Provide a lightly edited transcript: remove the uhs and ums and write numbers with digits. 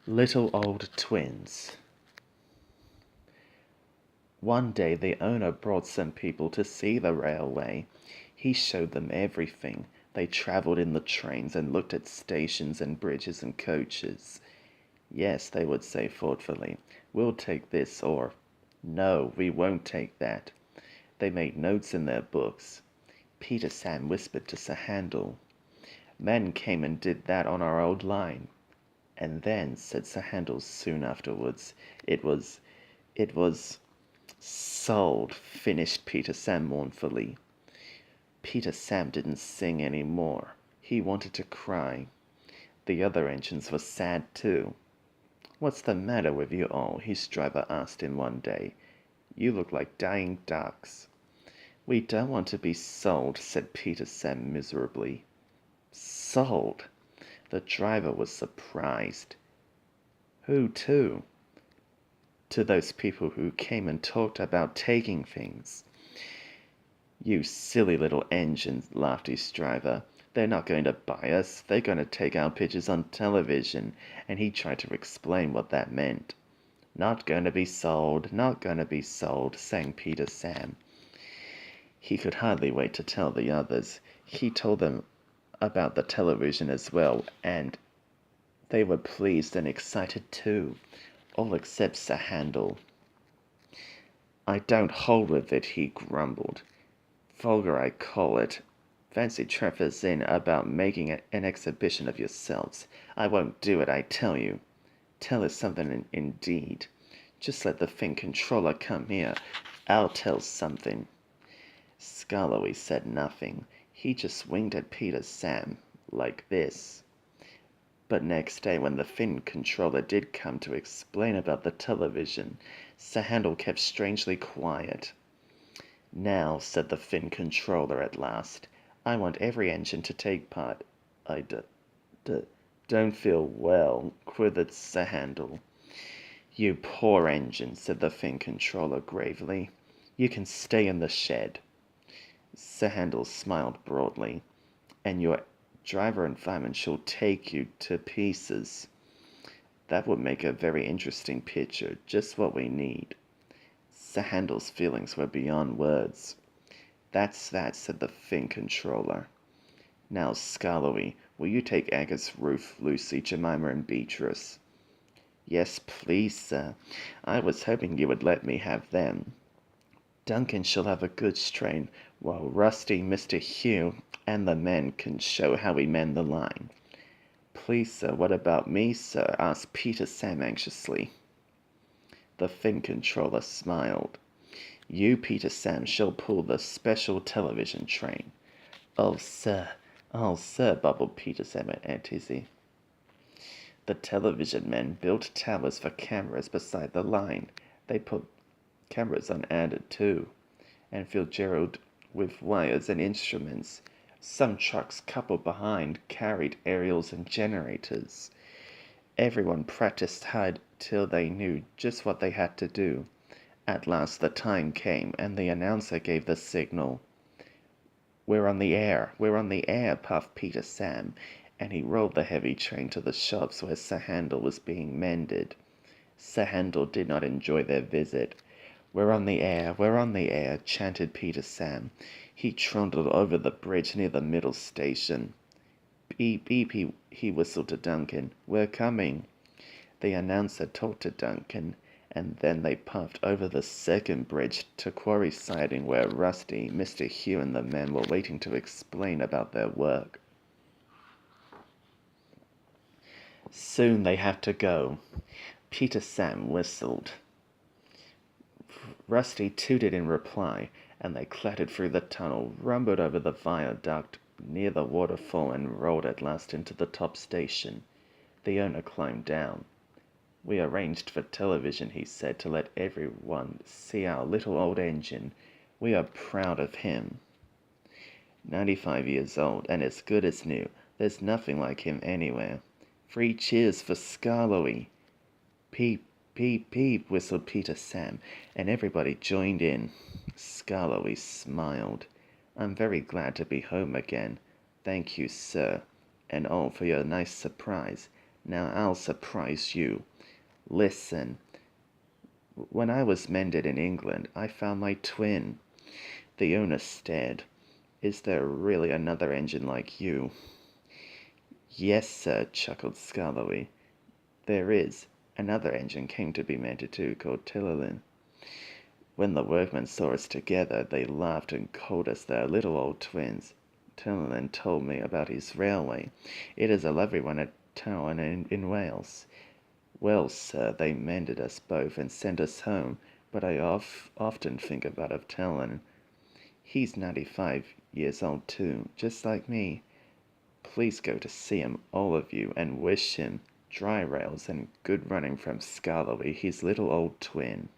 Little Old Twins. One day the owner brought some people to see the railway. He showed them everything. They travelled in the trains and looked at stations and bridges and coaches. Yes, they would say thoughtfully, we'll take this, or no, we won't take that. They made notes in their books. Peter Sam whispered to Sir Handel, men came and did that on our old line. And then, said Sir Handel soon afterwards, it was sold, finished Peter Sam mournfully. Peter Sam didn't sing any more. He wanted to cry. The other engines were sad too. What's the matter with you all? His driver asked him one day. You look like dying ducks. We don't want to be sold, said Peter Sam miserably. Sold? The driver was surprised. Who to? To those people who came and talked about taking things. You silly little engines, laughed his driver. They're not going to buy us. They're going to take our pictures on television. And he tried to explain what that meant. Not going to be sold, not going to be sold, sang Peter Sam. He could hardly wait to tell the others. He told them about the television as well, and they were pleased and excited too, all except Sir Handel. I don't hold with it, he grumbled. Vulgar, I call it. Fancy Trevor's in about making an exhibition of yourselves. I won't do it, I tell you. Tell is something indeed. Just let the thing controller come here. I'll tell something. Skarloey said nothing. He just winked at Peter Sam, like this. But next day, when the Finn controller did come to explain about the television, Sir Handel kept strangely quiet. Now, said the Finn controller at last, I want every engine to take part. I don't feel well, quivered Sir Handel. You poor engine, said the Finn controller gravely. You can stay in the shed. Sir Handel smiled broadly. And your driver and fireman shall take you to pieces. That would make a very interesting picture, just what we need. Sir Handel's feelings were beyond words. That's that, said the Finn controller. Now, Skarloey, will you take Agus, Ruth, Lucy, Jemima, and Beatrice? Yes, please, sir. I was hoping you would let me have them. Duncan shall have a good strain, while Rusty, Mr. Hugh, and the men can show how we mend the line. Please, sir, what about me, sir? Asked Peter Sam anxiously. The Finn controller smiled. You, Peter Sam, shall pull the special television train. Oh, sir, bubbled Peter Sam and Aunt Izzy. The television men built towers for cameras beside the line. They put cameras on Added too, and filled Gerald with wires and instruments. Some trucks coupled behind carried aerials and generators. Everyone practiced hard till they knew just what they had to do. At last the time came, and the announcer gave the signal. We're on the air, puffed Peter Sam, and he rolled the heavy train to the shops where Sir Handel was being mended. Sir Handel did not enjoy their visit. We're on the air, chanted Peter Sam. He trundled over the bridge near the middle station. Beep, beep, he whistled to Duncan. We're coming. The announcer talked to Duncan, and then they puffed over the second bridge to Quarry Siding, where Rusty, Mr. Hugh, and the men were waiting to explain about their work. Soon they have to go. Peter Sam whistled. Rusty tooted in reply, and they clattered through the tunnel, rumbled over the viaduct near the waterfall, and rolled at last into the top station. The owner climbed down. We arranged for television, he said, to let everyone see our little old engine. We are proud of him. 95 years old, and as good as new. There's nothing like him anywhere. 3 cheers for Skarloey. Peep, peep, peep, whistled Peter Sam, and everybody joined in. Skarloey smiled. I'm very glad to be home again. Thank you, sir, and all for your nice surprise. Now I'll surprise you. Listen, when I was mended in England, I found my twin. The owner stared. Is there really another engine like you? Yes, sir, chuckled Skarloey. There is. Another engine came to be mended too, called Tillelin. When the workmen saw us together, they laughed and called us their little old twins. Tillelin told me about his railway. It is a lovely one at Town in Wales. Well, sir, they mended us both and sent us home, but I often think about Tillelin. He's 95 years old too, just like me. Please go to see him, all of you, and wish him dry rails and good running from Skarloey, his little old twin.